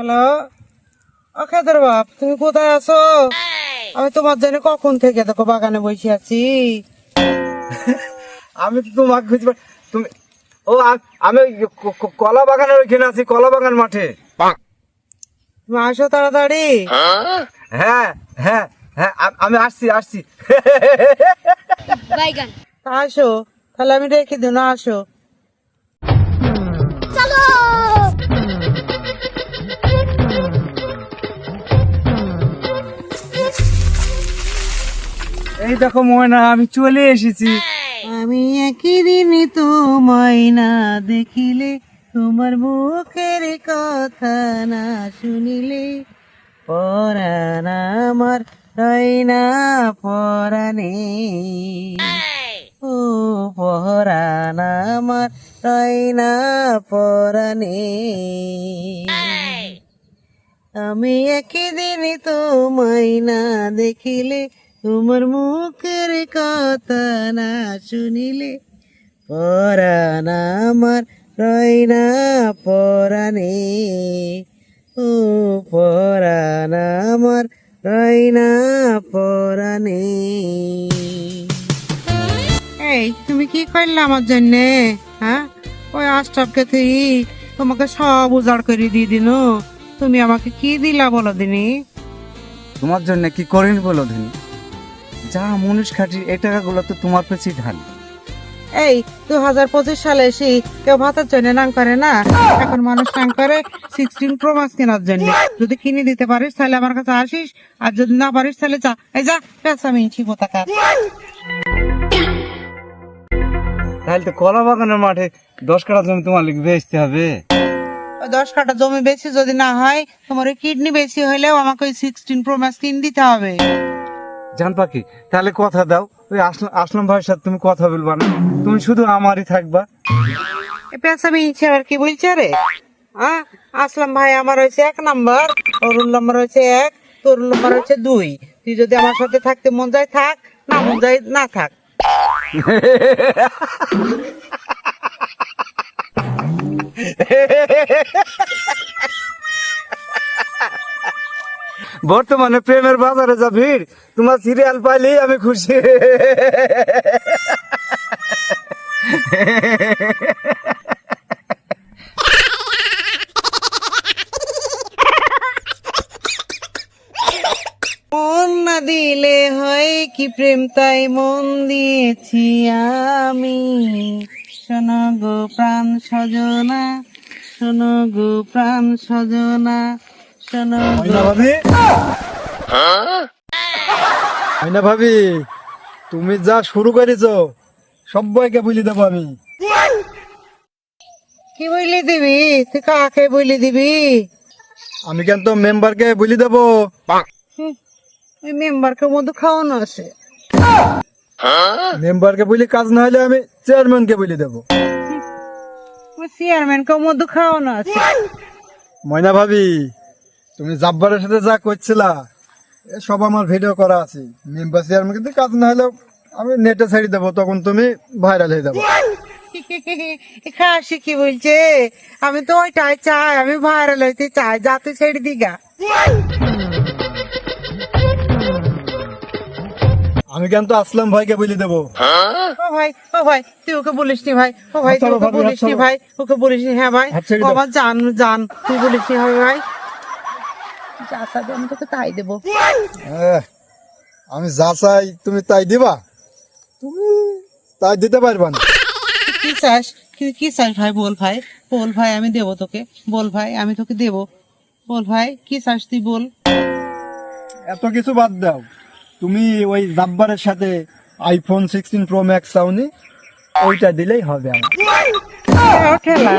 Hello, খেদের বাপ, তুমি কোথায় আছো? আমি তোমার জন্য কখন থেকে দেখো বাগানে বসে আছি। আমি তো তোমাকে খুঁজে তুমি আমি কলা বাগানের ওইখানে আছি, কলা বাগান মাঠে। তুমি আসো তাড়াতাড়ি। হ্যাঁ হ্যাঁ হ্যাঁ, আমি আসছি আসছি। আসো, তাহলে আমি রেখে দিও না, আসো। এই দেখো ময়না, আমি চলে এসেছি। আমি একই দিন তোমায় না দেখিলে, তোমার মুখের কথা না শুনিলে, পরাণ আমার রয় না পরাণে। ও পরাণ আমার রয় না পরাণে। আমি একই দিন তোমায় না দেখিলে, তোমার মুখের কথা না শুনিলে, পরাণ আমার রয় না পরাণে। ও পরাণ আমার রয় না পরাণে। এই তুমি কি করলে আমার জন্যে? হ্যাঁ, ওই আশরাফকে তুই তোমাকে সব উজাড় করে দিয়ে দিন। তুমি আমাকে কি দিলা বলো দিনি? তোমার জন্য কি করিনি বলো ধনী? যা মনীষ খাটি এই টাকাগুলো তো তোমার পেছি ঢালি। এই 2025 সালে এসে কেউ ভাতের জন্য নাং করে না, এখন মানুষ নাং করে 16 Pro Max কেনার জন্য। যদি কিনে দিতে পারিস তাহলে আমার কাছে আসিস, আর যদি না পারিস তাহলে যা, এই যা পেঁচা মিনছি কোথাকার। তাহলে তো কলা বাগানের মাঠে 10 কাঠা জমি তোমার লিখে বেচতে হবে। ওই 10 কাঠা জমি বেশি যদি না হয়, তোমার ওই কিডনি বেশি হইলেও আমাকে ওই 16 Pro Max কিনে দিতে হবে। জান পাখি, তাহলে কথা দাও, ওই আসলাম ভাইয়ের সাথে তুমি কথা বলবা না, তুমি শুধু আমারই থাকবা। পেঁচা মিনছি আর কি বলছে রে? আসলাম ভাই আমার হয়েছে 1 নাম্বার, অরুণ নাম্বার হয়েছে 1, তোর নাম্বার হয়েছে 2। তুই যদি আমার সাথে থাকতে মন যায় থাক, না মন যায় না থাক। বর্তমানে প্রেমের বাজারে যা ভিড়, তোমার সিরিয়াল পাইলেই আমি খুশি। মন না দিলে হয় কি প্রেম, তাই মন দিয়েছি আমি। শোনো গো প্রাণ সজনা, শোনো গো প্রাণ সজনা, শোনো গো। আইনা ভাবি, তুমি যা শুরু করেছো সবাইকে বলে দেবো আমি। কি বইলি দিবি? তুই কাকে বইলি দিবি? আমি কিন্তু মেম্বারকে বলে দেবো। ওই মেম্বারকে মধ্যে খাওয়ানো আছে। মেম্বারকে বলে কাজ না হলে আমি চেয়ারম্যানকে বলে দেবো। ওই চেয়ারম্যানকে মধ্যে খাওয়ানো আছে। ময়না ভাবি, তুমি জাব্বারের সাথে যা করছিলা সব আমার ভিডিও করা আছে। মেম্বার চেয়ারম্যান কিন্তু কাজ না হলেও আমি নেটে ছেড়ে দেবো, তখন তুমি ভাইরাল হয়ে যাবো। খাসি কি বলছে? আমি তো ওইটাই চাই, আমি ভাইরাল হইতে চাই, যা তুই ছেড়ে দিগা। আমি কিন্তু আসলাম ভাইকে বলে দেবো। ও ভাই, ও ভাই, তুই ওকে বলিস নি ভাই, ও ভাই তুই ওকে বলিস নি ভাই, ওকে বলিস নি। হ্যাঁ ভাই, ও আমার জান জান, তুই বলিস নি হবে ভাই। যা চাবি আমি তোকে তাই দেবো। আমি যা চাই তুমি তাই দিবা? তুমি তাই দিতে পারবা না। কি চাস? কি চাস ভাই? বল ভাই, বল ভাই, আমি দেবো তোকে। বল ভাই, আমি তোকে দেবো। বল ভাই, কি চাস তুই বল। এত কিছু বাদ দাও, তুমি ওই জাব্বারের সাথে iPhone 16 Pro Max চাওনি, ওইটা দিলেই হবে আমার। খেলা